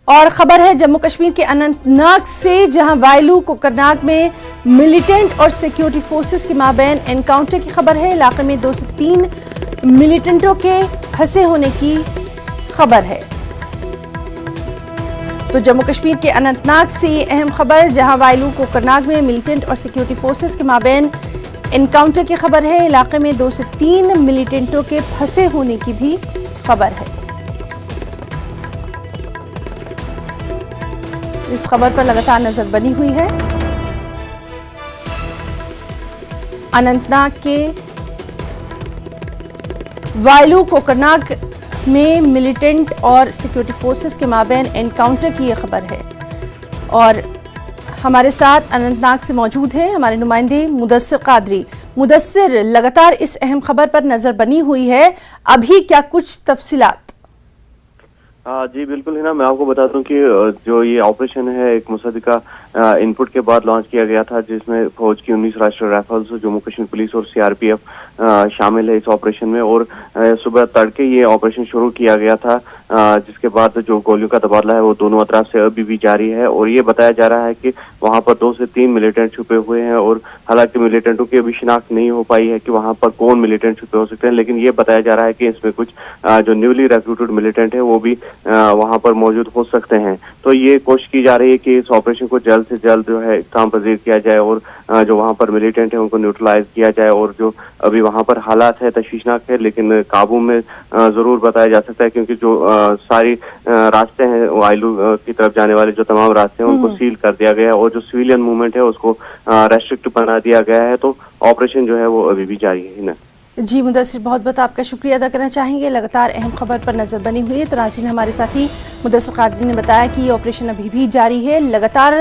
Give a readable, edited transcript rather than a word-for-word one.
और खबर है जम्मू कश्मीर के अनंतनाग से, जहां वायलू कोकरनाग में मिलिटेंट और सिक्योरिटी फोर्सेस के माबैन एनकाउंटर की खबर है। इलाके में 2 से 3 मिलिटेंटों के फंसे होने की खबर है। तो जम्मू कश्मीर के अनंतनाग से अहम खबर, जहां वायलू कोकरनाग में मिलिटेंट और सिक्योरिटी फोर्सेस के माबैन एनकाउंटर की खबर है। इलाके में 2 से 3 मिलिटेंटों के फंसे होने की भी खबर है। इस खबर पर लगातार नजर बनी हुई है। अनंतनाग के वायलू कोकरनाग में मिलिटेंट और सिक्योरिटी फोर्सेस के माबैन एनकाउंटर की यह खबर है। और हमारे साथ अनंतनाग से मौजूद हैं हमारे नुमाइंदे मुदस्सिर कादरी। मुदस्सिर, लगातार इस अहम खबर पर नजर बनी हुई है, अभी क्या कुछ तफसीलात? जी बिल्कुल है ना, मैं आपको बता दूं कि जो ये ऑपरेशन है एक मुसद्दिका इनपुट के बाद लॉन्च किया गया था, जिसमें फौज की 19 राष्ट्रीय राइफल्स, जम्मू कश्मीर पुलिस और सीआरपीएफ शामिल है इस ऑपरेशन में। और सुबह तड़के ये ऑपरेशन शुरू किया गया था, जिसके बाद जो गोलियों का तबादला है वो दोनों अतराफ से अभी भी जारी है। और ये बताया जा रहा है कि वहां पर 2 से 3 मिलिटेंट छुपे हुए हैं, और हालांकि मिलिटेंटों की अभी शिनाख्त नहीं हो पाई है कि वहां पर कौन मिलिटेंट छुपे हो सकते हैं, लेकिन ये बताया जा रहा है कि इसमें कुछ जो न्यूली रिक्रूटेड मिलिटेंट है वो भी वहां पर मौजूद हो सकते हैं। तो ये कोशिश की जा रही है कि इस ऑपरेशन को जल्द से जल्द जो है इख्तिताम पजीर किया जाए, और जो वहां पर मिलिटेंट है उनको न्यूट्रलाइज किया जाए। और जो अभी वहां पर हालात है तशवीशनाक है, लेकिन काबू में जरूर बताया जा सकता है, क्योंकि जो सारी रास्ते हैं वायलू की तरफ जाने वाले जो तमाम रास्ते हैं उनको सील कर दिया गया है, और जो सिविलियन मूवमेंट है उसको रेस्ट्रिक्ट बना दिया गया है। तो ऑपरेशन जो है वो अभी भी जारी है ना। जी मुदस्सिर, बहुत बहुत आपका शुक्रिया अदा करना चाहेंगे। लगातार अहम खबर पर नजर बनी हुई है। तो नाज़रीन, हमारे साथी मुदस्सिर कादरी ने बताया कि ये ऑपरेशन अभी भी जारी है। लगातार